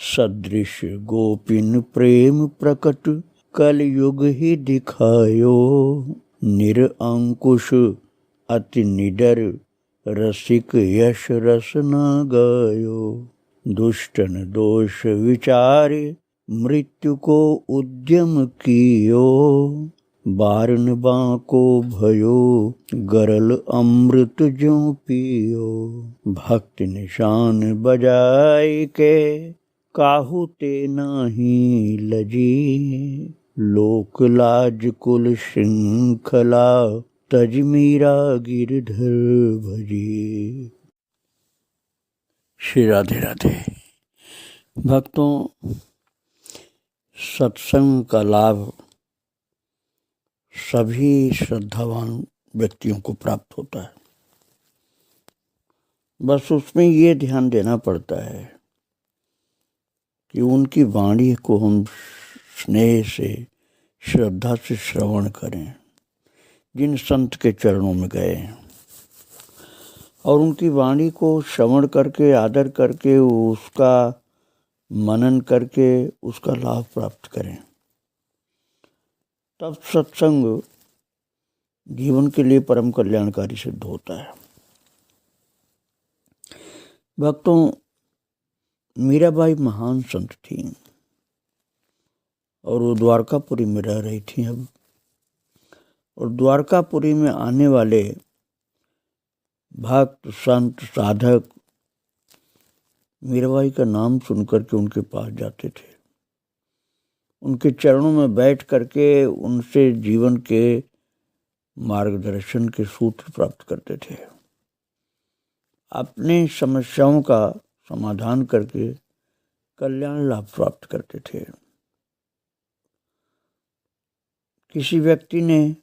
सदृश गोपिन प्रेम प्रकट कलयुग ही दिखायो। निरअंकुश अति निडर रसिक यश रस न गायो। दुष्टन दोष विचारे मृत्यु को उद्यम कियो। बारन बांको भयो गरल अमृत ज्यों पियो। भक्ति निशान बजाय के काहू ते नाही लजी। लोक लाज कुल श्रृंखला तज मीरा गिरधर भजी। श्री राधे राधे। भक्तों, सत्संग का लाभ सभी श्रद्धावान व्यक्तियों को प्राप्त होता है। बस उसमें ये ध्यान देना पड़ता है कि उनकी वाणी को हम स्नेह से, श्रद्धा से श्रवण करें, जिन संत के चरणों में गए हैं, और उनकी वाणी को श्रवण करके, आदर करके, उसका मनन करके उसका लाभ प्राप्त करें। तब सत्संग जीवन के लिए परम कल्याणकारी सिद्ध होता है। भक्तों, मीराबाई महान संत थी और वो द्वारकापुरी में रह रही थी अब। और द्वारकापुरी में आने वाले भक्त, संत, साधक मीराबाई का नाम सुनकर के उनके पास जाते थे। उनके चरणों में बैठ करके उनसे जीवन के मार्गदर्शन के सूत्र प्राप्त करते थे। अपनी समस्याओं का समाधान करके कल्याण लाभ प्राप्त करते थे। किसी व्यक्ति ने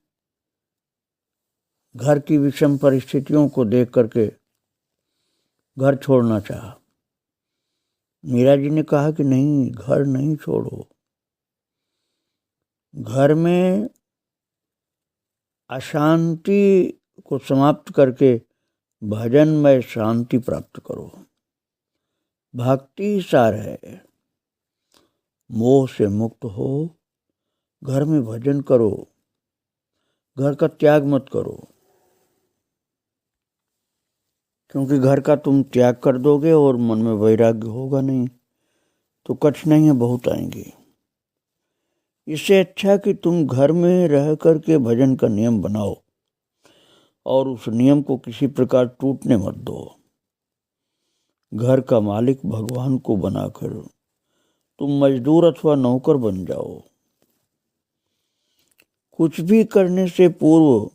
घर की विषम परिस्थितियों को देख करके घर छोड़ना चाहा। मीरा जी ने कहा कि नहीं, घर नहीं छोड़ो। घर में अशांति को समाप्त करके भजन में शांति प्राप्त करो। भक्ति सार है। मोह से मुक्त हो, घर में भजन करो, घर का त्याग मत करो। क्योंकि घर का तुम त्याग कर दोगे और मन में वैराग्य होगा नहीं तो कठिनाइयाँ बहुत आएंगी। इससे अच्छा कि तुम घर में रह करके भजन का नियम बनाओ और उस नियम को किसी प्रकार टूटने मत दो। घर का मालिक भगवान को बनाकर तुम मजदूर अथवा नौकर बन जाओ। कुछ भी करने से पूर्व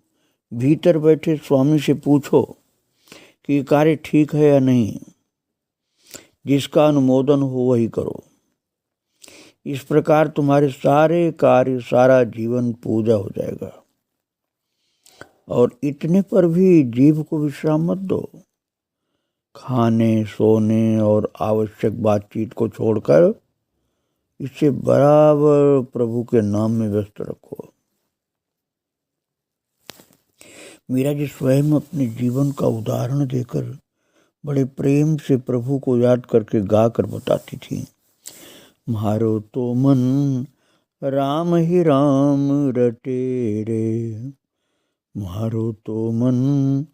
भीतर बैठे स्वामी से पूछो कि कार्य ठीक है या नहीं। जिसका अनुमोदन हो वही करो। इस प्रकार तुम्हारे सारे कार्य, सारा जीवन पूजा हो जाएगा। और इतने पर भी जीव को विश्राम मत दो। खाने, सोने और आवश्यक बातचीत को छोड़कर इसे बराबर प्रभु के नाम में व्यस्त रखो। मीरा जी स्वयं अपने जीवन का उदाहरण देकर बड़े प्रेम से प्रभु को याद करके गा कर बताती थी। मारो तो मन राम ही राम रटे रे। मारो तो मन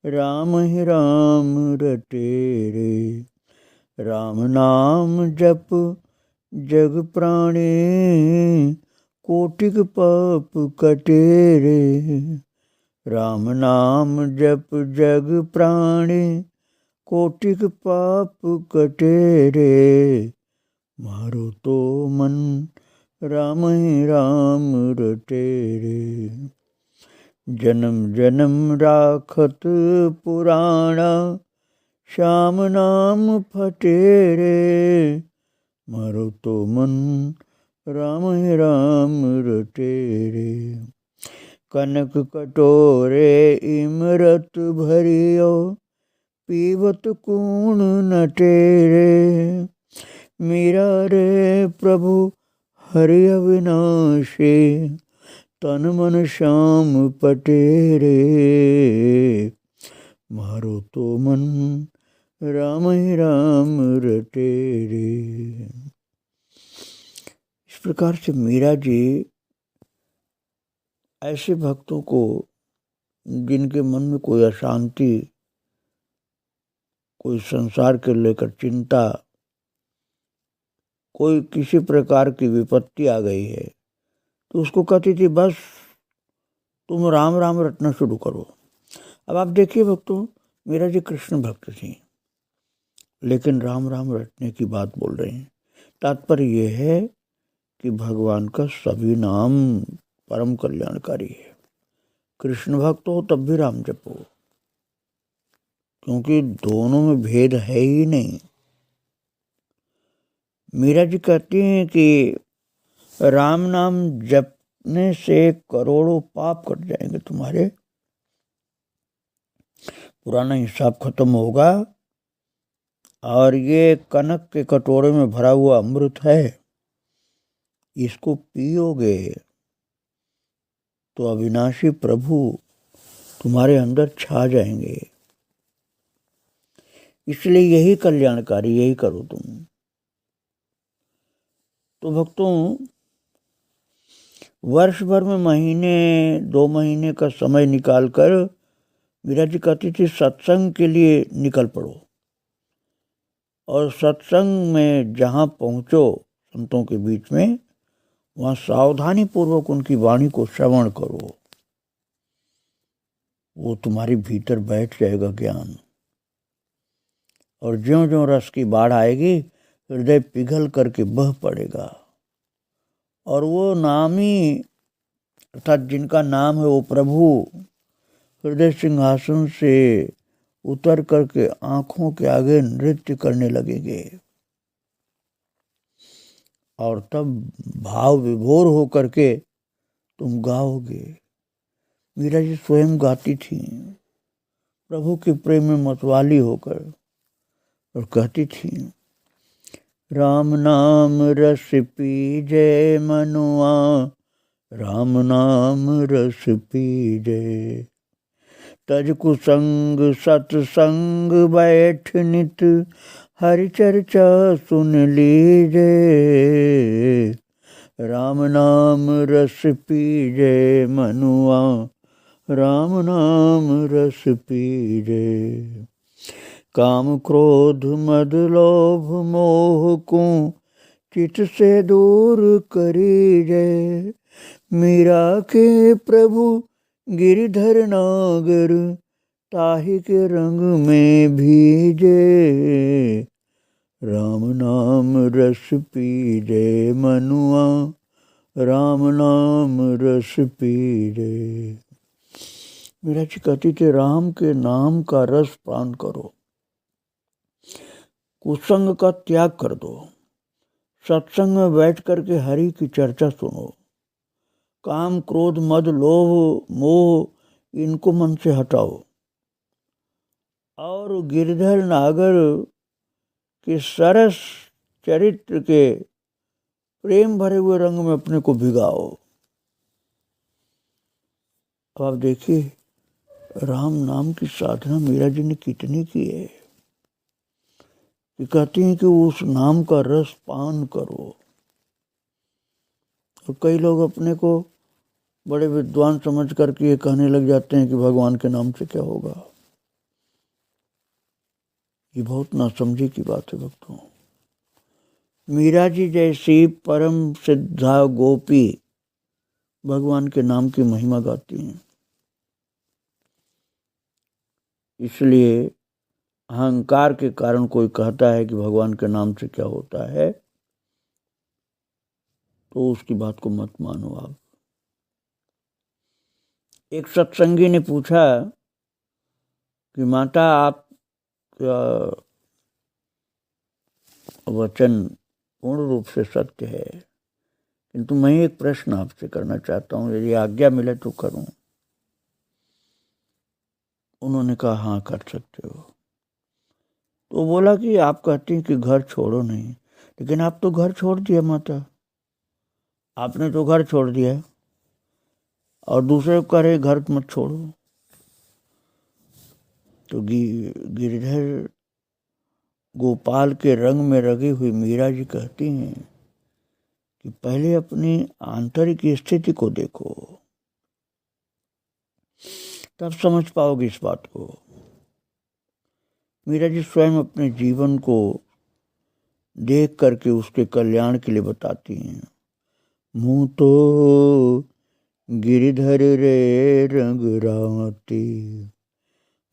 राम ही राम रटे रे। राम नाम जप जग प्राणे कोटिक पाप कटे रे। राम नाम जप जग प्राणे कोटिक पाप कटे रे। मारो तो मन राम ही राम रटे रे। जन्म जन्म राखत पुराणा श्याम नाम फटे रे। मारो तो मन राम ही राम रटे रे। कनक कटोरे इमरत भरियो पीवत कूण नटे रे। मीरा रे प्रभु हरि अविनाशी तन मन श्याम पटे रे। मारो तो मन राम ही राम रटे रे। इस प्रकार से मीरा जी ऐसे भक्तों को जिनके मन में कोई अशांति, कोई संसार के लेकर चिंता, कोई किसी प्रकार की विपत्ति आ गई है, तो उसको कहती थी बस तुम राम राम रटना शुरू करो। अब आप देखिए भक्तों, मीरा जी कृष्ण भक्त थी, लेकिन राम राम रटने की बात बोल रहे हैं। तात्पर्य यह है कि भगवान का सभी नाम परम कल्याणकारी है। कृष्ण भक्त हो तब भी राम जपो, क्योंकि दोनों में भेद है ही नहीं। मीरा जी कहती हैं कि राम नाम जपने से करोड़ों पाप कट जाएंगे तुम्हारे, पुराना हिसाब खत्म होगा, और ये कनक के कटोरे में भरा हुआ अमृत है, इसको पियोगे तो अविनाशी प्रभु तुम्हारे अंदर छा जाएंगे। इसलिए यही कल्याणकारी, यही करो तुम। तो भक्तों, वर्ष भर में महीने 2 महीने का समय निकालकर मीरा जी कहती थी सत्संग के लिए निकल पड़ो, और सत्संग में जहाँ पहुँचो संतों के बीच में, वहाँ सावधानी पूर्वक उनकी वाणी को श्रवण करो, वो तुम्हारे भीतर बैठ जाएगा ज्ञान, और ज्यों ज्यों रस की बाढ़ आएगी हृदय पिघल करके बह पड़ेगा, और वो नामी अर्थात जिनका नाम है वो प्रभु हृदय सिंहासन से उतर करके आंखों के आगे नृत्य करने लगेंगे, और तब भाव विभोर हो करके तुम गाओगे। मीरा जी स्वयं गाती थी प्रभु के प्रेम में मतवाली होकर, और कहती थी राम नाम रस पीजे मनुआ, राम नाम रस पीजे, तज कुसंग सत्संग बैठ नित, हरि चर्चा सुन लीजे, राम नाम रस पीजे मनुआ, राम नाम रस पीजे, काम क्रोध मद लोभ मोह को चित से दूर करीजे, मीरा के प्रभु गिरधर नागर, ताहि के रंग में भीजे, राम नाम रस पीजे मनुआ, राम नाम रस पीजे। मीरा जी कहती थी राम के नाम का रस पान करो, कुसंग का त्याग कर दो, सत्संग में बैठ करके हरि की चर्चा सुनो, काम क्रोध मद लोभ मोह इनको मन से हटाओ, और गिरधर नागर के सरस चरित्र के प्रेम भरे हुए रंग में अपने को भिगाओ। अब आप देखिए राम नाम की साधना मीरा जी ने कितनी की है, कि कहती हैं कि उस नाम का रस पान करो। और कई लोग अपने को बड़े विद्वान समझ करके ये कहने लग जाते हैं कि भगवान के नाम से क्या होगा। ये बहुत नासमझी की बात है भक्तों। मीरा जी जैसी परम सिद्धा गोपी भगवान के नाम की महिमा गाती हैं। इसलिए अहंकार के कारण कोई कहता है कि भगवान के नाम से क्या होता है, तो उसकी बात को मत मानो आप। एक सत्संगी ने पूछा कि माता आप वचन पूर्ण रूप से सत्य है, किंतु मैं एक प्रश्न आपसे करना चाहता हूँ, यदि आज्ञा मिले तो करूं। उन्होंने कहा हाँ कर सकते हो। तो बोला कि आप कहती हैं कि घर छोड़ो नहीं, लेकिन आप तो घर छोड़ दिया माता, आपने तो घर छोड़ दिया और दूसरे को कह रहे घर मत छोड़ो। तो गिरधर गोपाल के रंग में रंगी हुई मीरा जी कहती हैं कि पहले अपनी आंतरिक स्थिति को देखो, तब समझ पाओगे इस बात को। मीरा जी स्वयं अपने जीवन को देख करके उसके कल्याण के लिए बताती हैं। मुँह तो गिरधर रे रंग राती,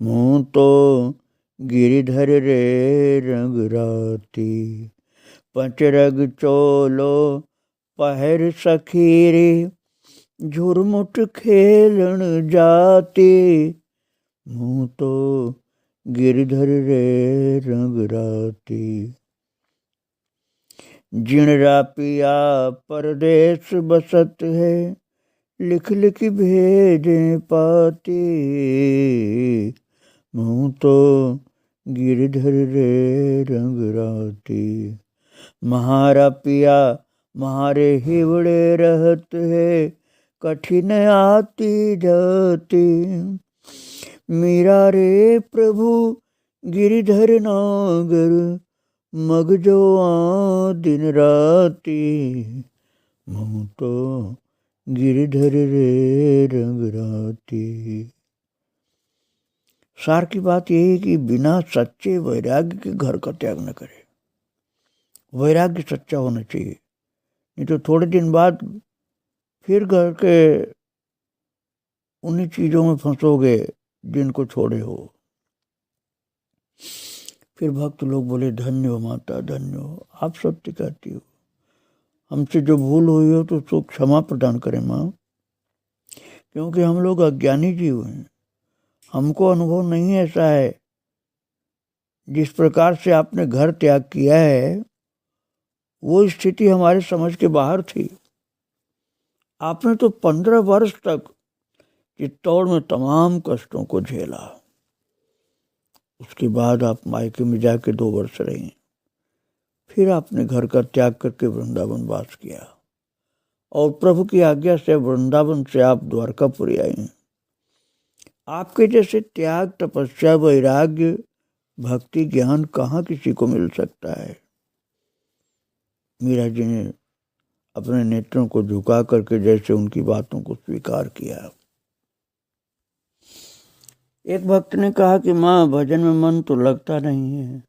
मुँह तो गिरधर रे रंग राती, पंचरग चोलो पहर सखीरे, झुरमुट खेलन जाते, मुँह तो गिरधर रे रंग राती। जिणरा पिया परदेश बसत है, लिख लिख भेजे पाती, मुँह तो गिरधर रे रंग राती। महारा पिया महारे हिवड़े रहत है, कठिन आती जाती, मीरा रे प्रभु गिरिधर नागर, मग जो दिन राती, मुँह तो गिरधर रे रंग राती। सार की बात यही है कि बिना सच्चे वैराग्य के घर का त्याग न करे। वैराग्य सच्चा होना चाहिए, नहीं तो थोड़े दिन बाद फिर घर के उन्हीं चीजों में फंसोगे जिनको छोड़े हो। फिर भक्त लोग बोले धन्य हो माता, धन्य हो, आप सत्य कहती हो, हमसे जो भूल हुई हो तो उसको क्षमा प्रदान करें माँ, क्योंकि हम लोग अज्ञानी जीव हैं, हमको अनुभव नहीं ऐसा है। जिस प्रकार से आपने घर त्याग किया है वो स्थिति हमारे समझ के बाहर थी। आपने तो 15 वर्ष तक चित्तौड़ में तमाम कष्टों को झेला, उसके बाद आप मायके में जाके 2 वर्ष रही, फिर आपने घर का त्याग करके वृंदावन वास किया और प्रभु की आज्ञा से वृंदावन से आप द्वारकापुरी आई। आपके जैसे त्याग, तपस्या, वैराग्य, भक्ति, ज्ञान कहाँ किसी को मिल सकता है। मीरा जी ने अपने नेत्रों को झुका करके जैसे उनकी बातों को स्वीकार किया। एक भक्त ने कहा कि माँ भजन में मन तो लगता नहीं है,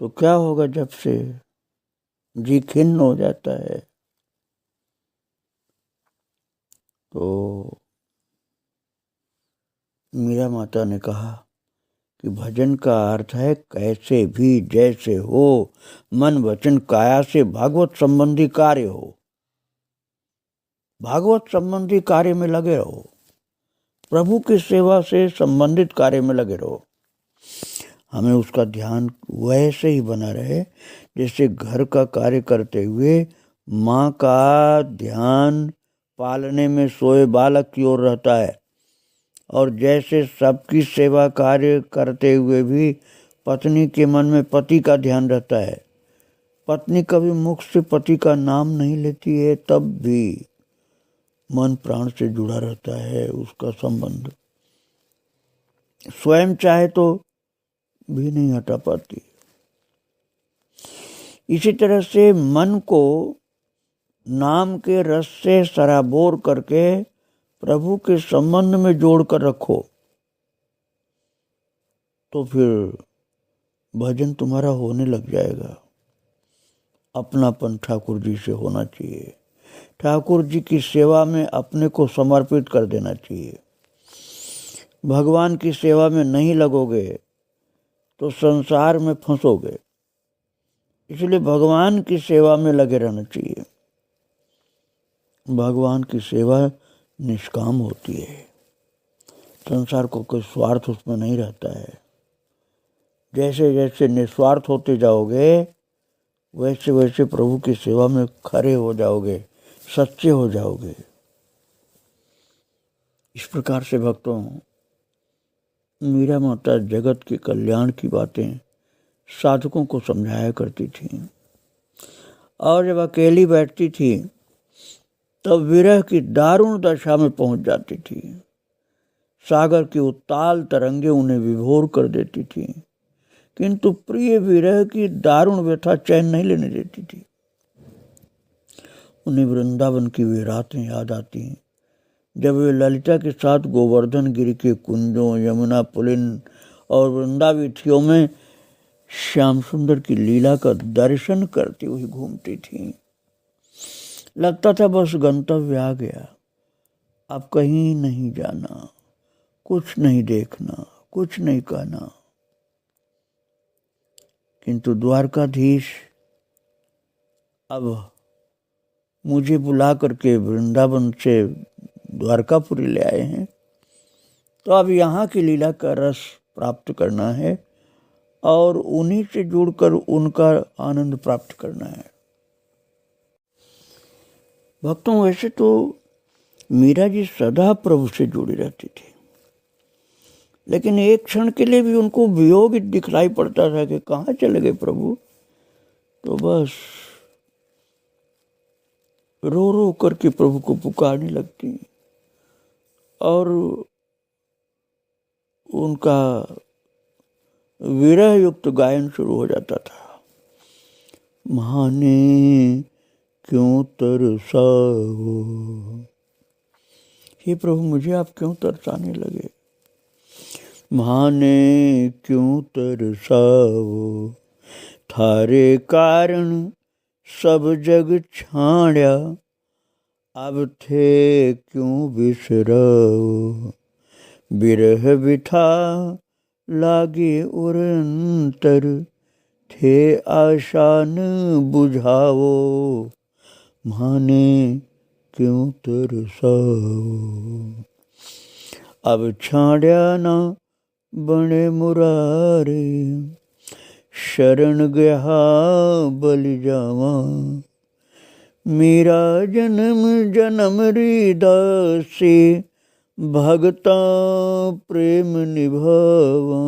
तो क्या होगा जब से जी खिन्न हो जाता है। तो मीरा माता ने कहा कि भजन का अर्थ है कैसे भी जैसे हो, मन वचन काया से भागवत संबंधी कार्य हो, भागवत संबंधी कार्य में लगे रहो, प्रभु की सेवा से संबंधित कार्य में लगे रहो। हमें उसका ध्यान वैसे ही बना रहे जैसे घर का कार्य करते हुए माँ का ध्यान पालने में सोए बालक की ओर रहता है, और जैसे सबकी सेवा कार्य करते हुए भी पत्नी के मन में पति का ध्यान रहता है। पत्नी कभी मुख से पति का नाम नहीं लेती है, तब भी मन प्राण से जुड़ा रहता है उसका संबंध, स्वयं चाहे तो भी नहीं हटा पाती। इसी तरह से मन को नाम के रस से सराबोर करके प्रभु के संबंध में जोड़कर रखो, तो फिर भजन तुम्हारा होने लग जाएगा। अपनापन ठाकुर जी से होना चाहिए, ठाकुर जी की सेवा में अपने को समर्पित कर देना चाहिए। भगवान की सेवा में नहीं लगोगे तो संसार में फंसोगे, इसलिए भगवान की सेवा में लगे रहना चाहिए। भगवान की सेवा निष्काम होती है, संसार को कोई स्वार्थ उसमें नहीं रहता है। जैसे जैसे निस्वार्थ होते जाओगे वैसे वैसे प्रभु की सेवा में खरे हो जाओगे, सच्चे हो जाओगे। इस प्रकार से भक्तों, मीरा माता जगत के कल्याण की बातें साधकों को समझाया करती थी, और जब अकेली बैठती थी तब विरह की दारुण दशा में पहुंच जाती थी। सागर की उत्ताल तरंगे उन्हें विभोर कर देती थी। किंतु प्रिय विरह की दारुण व्यथा चैन नहीं लेने देती थी। उन्हें वृंदावन की वे रातें याद आती हैं जब वे ललिता के साथ गोवर्धन गिरी के कुंजों, यमुना पुलिन और वृंदावीथियों में श्याम सुंदर की लीला का दर्शन करती हुई घूमती थी। लगता था बस गंतव्य आ गया, अब कहीं नहीं जाना, कुछ नहीं देखना, कुछ नहीं कहना। किंतु द्वारकाधीश अब मुझे बुला करके वृंदावन से द्वारकापुरी ले आए हैं, तो अब यहाँ की लीला का रस प्राप्त करना है और उन्हीं से जुड़कर उनका आनंद प्राप्त करना है। भक्तों, वैसे तो मीरा जी सदा प्रभु से जुड़ी रहती थी, लेकिन एक क्षण के लिए भी उनको वियोग दिखलाई पड़ता था कि कहाँ चले गए प्रभु, तो बस रो रो करके प्रभु को पुकारने लगती और उनका विरह युक्त गायन शुरू हो जाता था। माने क्यों तरसाओ, हे प्रभु मुझे आप क्यों तरसाने लगे। माने क्यों तरसाओ, थारे कारण सब जग छाण्या, अब थे क्यों बिसराओ। बिरह बिठा लागे उरंतर, थे आशान बुझाओ। माने क्यों तरसाओ, अब छाड़िया ना बने मुरारे। शरण गया बलि जावा, मेरा जन्म जन्म हृदय भगता प्रेम निभावा।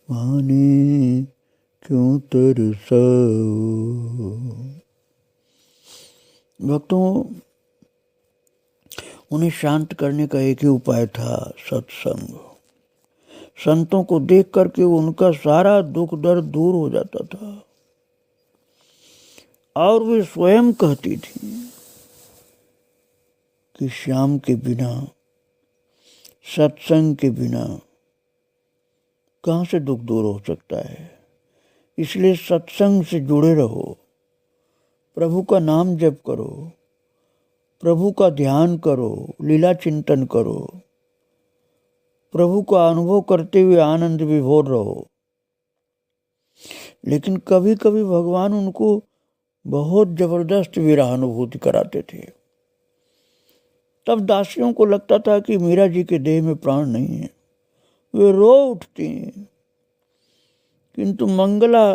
माने क्यों तरसाओ। भक्तों, उन्हें शांत करने का एक ही उपाय था, सत्संग। संतों को देख करके उनका सारा दुख दर्द दूर हो जाता था और वे स्वयं कहती थी कि श्याम के बिना, सत्संग के बिना कहाँ से दुख दूर हो सकता है। इसलिए सत्संग से जुड़े रहो, प्रभु का नाम जप करो, प्रभु का ध्यान करो, लीला चिंतन करो, प्रभु का अनुभव करते हुए आनंद विभोर रहो। लेकिन कभी कभी भगवान उनको बहुत जबरदस्त विरह अनुभूति कराते थे। तब दासियों को लगता था कि मीरा जी के देह में प्राण नहीं है, वे रो उठती। किंतु मंगला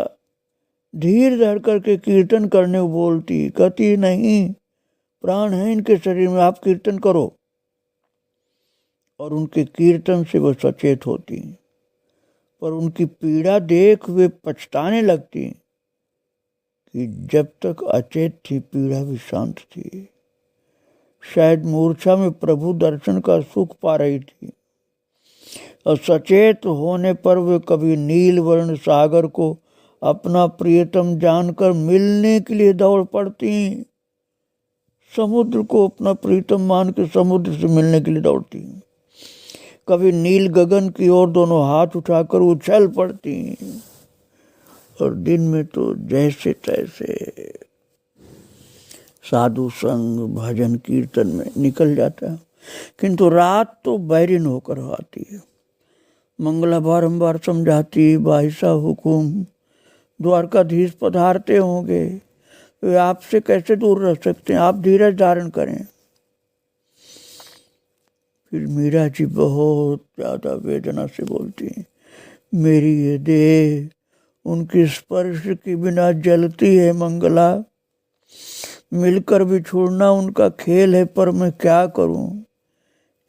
धीर धर करके कीर्तन करने को बोलती, कहती नहीं, प्राण है इनके शरीर में, आप कीर्तन करो। और उनके कीर्तन से वह सचेत होती, पर उनकी पीड़ा देख वे पछताने लगती कि जब तक अचेत थी पीड़ा भी शांत थी। शायद मूर्छा में प्रभु दर्शन का सुख पा रही थी और सचेत होने पर वे कभी नील वर्ण सागर को अपना प्रियतम जानकर मिलने के लिए दौड़ पड़ती, समुद्र को अपना प्रीतम मान के समुद्र से मिलने के लिए दौड़ती, कभी नील गगन की ओर दोनों हाथ उठाकर उछल पड़ती, और दिन में तो जैसे तैसे साधु संग भजन कीर्तन में निकल जाता है, किंतु रात तो बैरिन होकर आती है। मंगला बारंबार समझाती, बाईसा हुकुम, द्वारकाधीश पधारते होंगे, वे आपसे कैसे दूर रह सकते हैं, आप धीरज धारण करें। फिर मीरा जी बहुत ज़्यादा वेदना से बोलती हैं, मेरी ये देह उनकी स्पर्श के बिना जलती है मंगला, मिलकर भी छोड़ना उनका खेल है, पर मैं क्या करूं।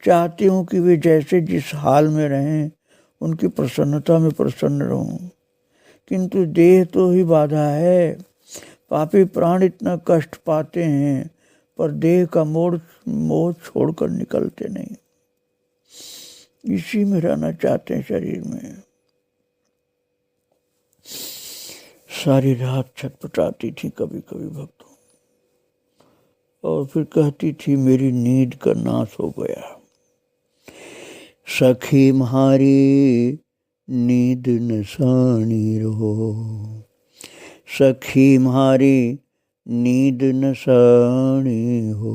चाहती हूं कि वे जैसे जिस हाल में रहें उनकी प्रसन्नता में प्रसन्न रहूं, किंतु देह तो ही बाधा है। पापी प्राण इतना कष्ट पाते हैं पर देह का मोह छोड़कर निकलते नहीं, इसी में रहना चाहते हैं शरीर में। सारी रात छटपटाती थी कभी कभी भक्तों, और फिर कहती थी मेरी नींद का नाश हो गया। सखी म्हारी नींद नसानी रहो, सखी म्हारी नींद नसानी हो,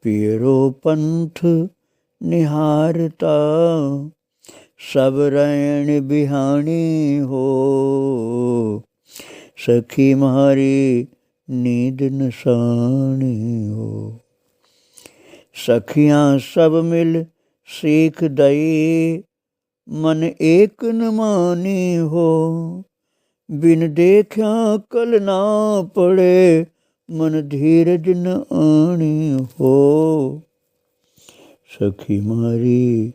पियरो पंथ निहारता सब रैन बिहानी हो, सखी म्हारी नींद नसानी हो। सखियां सब मिल सीख दई मन एक न मानी हो, बिन देखा कल ना पड़े मन धीरज न आनी हो, सखी मारी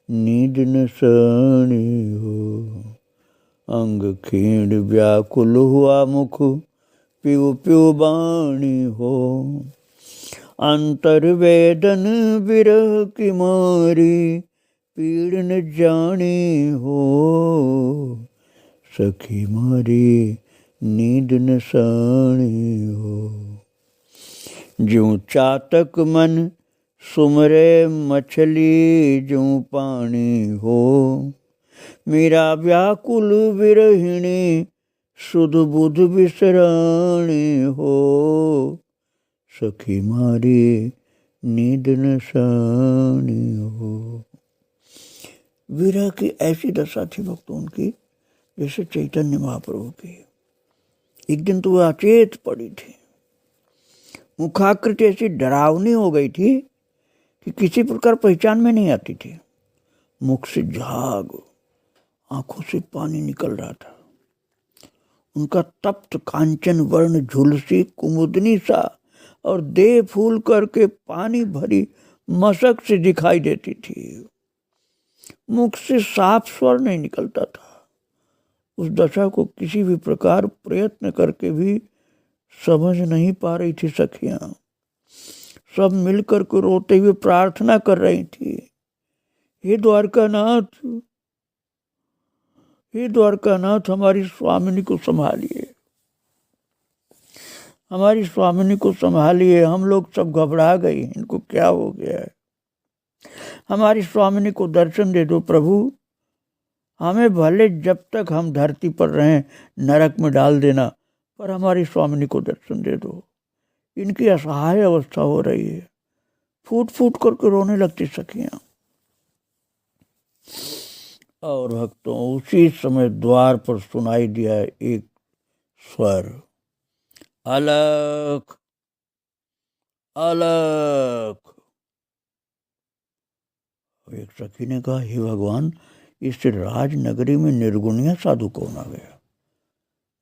नींद न सानी हो। अंग खींड व्याकुल हुआ मुख प्यू प्यू बाणी हो, अंतर वेदन विरह की मारी पीड़ न जानी हो, सखी मारी नींद न सानी हो। ज्यों चातक मन सुमरे मछली ज्यों पानी हो, मेरा व्याकुल विरहिणी सुध बुध विसराणी हो, सखी मारी नींद न सानी हो। विरह की ऐसी दशा थी भक्तों उनकी जैसे चैतन्य महाप्रभु की। एक दिन तो वह अचेत पड़ी थी, मुखाकृति ऐसी डरावनी हो गई थी कि किसी प्रकार पहचान में नहीं आती थी। मुख से झाग, आंखों से पानी निकल रहा था। उनका तप्त कांचन वर्ण झुलसी कुमुदनी सा और देह फूल करके पानी भरी मशक से दिखाई देती थी। मुख से साफ स्वर नहीं निकलता था। उस दशा को किसी भी प्रकार प्रयत्न करके भी समझ नहीं पा रही थी सखियां। सब मिलकर के रोते हुए प्रार्थना कर रही थी, हे द्वारकानाथ, हे द्वारकानाथ, हमारी स्वामिनी को संभालिए, हमारी स्वामिनी को संभालिए। हम लोग सब घबरा गए, इनको क्या हो गया है। हमारी स्वामिनी को दर्शन दे दो प्रभु। हमें भले जब तक हम धरती पर रहें नरक में डाल देना, पर हमारी स्वामिनी को दर्शन दे दो। इनकी असहाय अवस्था हो रही है। फूट फूट करके रोने लगती सखियां। और भक्तों उसी समय द्वार पर सुनाई दिया एक स्वर, अलख अलख। एक सखी ने कहा, हे भगवान, इस राजनगरी में निर्गुणिया साधु कौन आ गया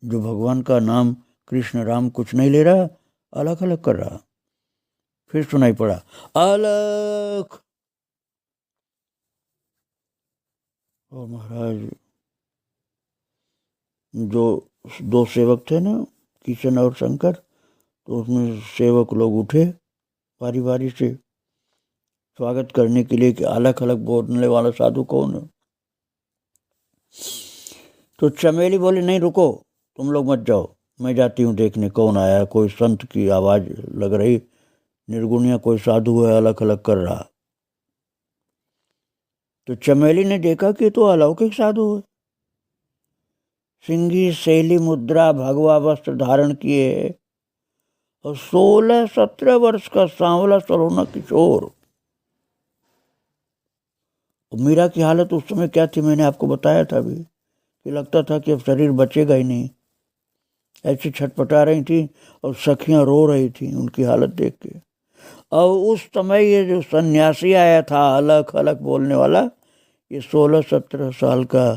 जो भगवान का नाम कृष्ण राम कुछ नहीं ले रहा, अलग अलग कर रहा। फिर सुनाई पड़ा, अलख। और महाराज जो दो सेवक थे ना, किशन और शंकर, तो उसमें सेवक लोग उठे बारी बारी से स्वागत करने के लिए कि अलग अलग बोलने वाला साधु कौन है। तो चमेली बोली, नहीं रुको, तुम लोग मत जाओ, मैं जाती हूँ देखने कौन आया। कोई संत की आवाज लग रही, निर्गुणिया कोई साधु है अलग अलग कर रहा। तो चमेली ने देखा कि तो अलौकिक साधु है। सिंगी शैली मुद्रा भगवा वस्त्र धारण किए और 16-17 वर्ष का सांवला सलोना किशोर। मीरा की हालत उस समय क्या थी मैंने आपको बताया था अभी, कि लगता था कि अब शरीर बचेगा ही नहीं। ऐसी छटपटा रही थी और सखियां रो रही थी उनकी हालत देख के। और उस समय ये जो सन्यासी आया था अलग अलग बोलने वाला, ये 16-17 साल का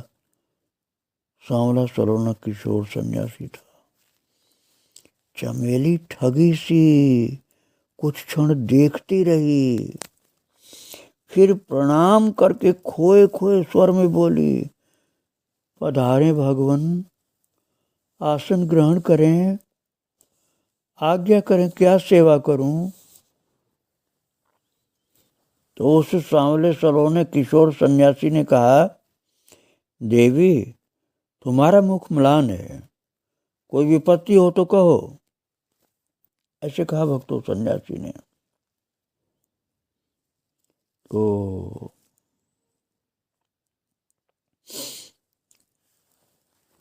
सांवला सलोना किशोर सन्यासी था। चमेली ठगी सी कुछ क्षण देखती रही, फिर प्रणाम करके खोए खोए स्वर में बोली, पधारें भगवन, आसन ग्रहण करें, आज्ञा करें, क्या सेवा करूं। तो उस सांवले सलोने किशोर सन्यासी ने कहा, देवी तुम्हारा मुख म्लान है, कोई विपत्ति हो तो कहो, ऐसे कहा भक्तों सन्यासी ने। तो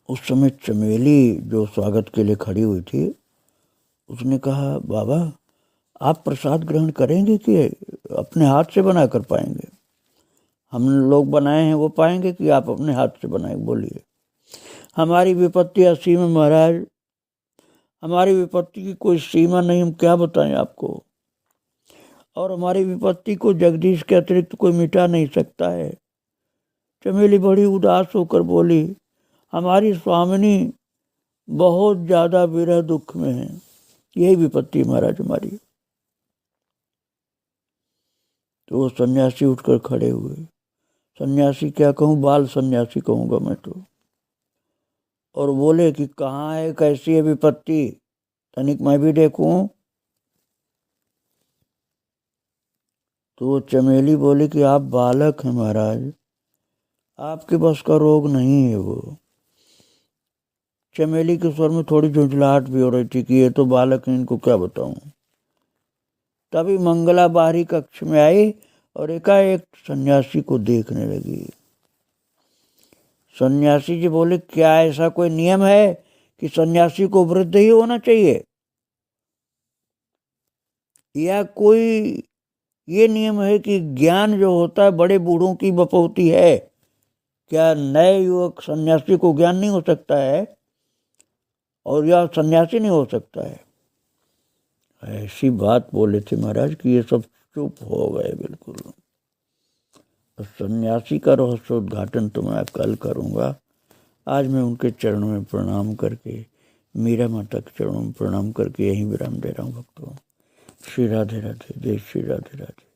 उस समय चमेली जो स्वागत के लिए खड़ी हुई थी, उसने कहा बाबा आप प्रसाद ग्रहण करेंगे कि अपने हाथ से बना कर पाएंगे? हम लोग बनाए हैं वो पाएंगे कि आप अपने हाथ से बनाएंगे? बोलिए। हमारी विपत्ति असीम है महाराज, हमारी विपत्ति की कोई सीमा नहीं, हम क्या बताएं आपको। और हमारी विपत्ति को जगदीश के अतिरिक्त कोई मिटा नहीं सकता है। चमेली बड़ी उदास होकर बोली, हमारी स्वामिनी बहुत ज्यादा विरह दुख में है, यही विपत्ति महाराज हमारी। तो वो सन्यासी उठकर खड़े हुए। सन्यासी क्या कहूँ, बाल सन्यासी कहूँगा मैं तो। और बोले कि कहाँ है, कैसी है विपत्ति, तनिक मैं भी देखूं। तो चमेली बोली कि आप बालक हैं महाराज, आपके बस का रोग नहीं है वो। चमेली के स्वर में थोड़ी झुंझलाहट भी हो रही थी कि ये तो बालक है, इनको क्या बताऊं। तभी मंगला बाहरी कक्ष में आई और एकाएक सन्यासी को देखने लगी। सन्यासी जी बोले, क्या ऐसा कोई नियम है कि सन्यासी को वृद्ध ही होना चाहिए, या कोई ये नियम है कि ज्ञान जो होता है बड़े बूढ़ों की बपौती है? क्या नए युवक सन्यासी को ज्ञान नहीं हो सकता है और यह सन्यासी नहीं हो सकता है? ऐसी बात बोले थे महाराज कि ये सब चुप हो गए बिल्कुल। सन्यासी का रहस्योद्घाटन तो मैं कल करूँगा। आज मैं उनके चरणों में प्रणाम करके, मीरा माता के चरणों में प्रणाम करके यहीं विराम दे रहा हूँ भक्तों। श्री राधे राधे, जय श्री राधे राधे।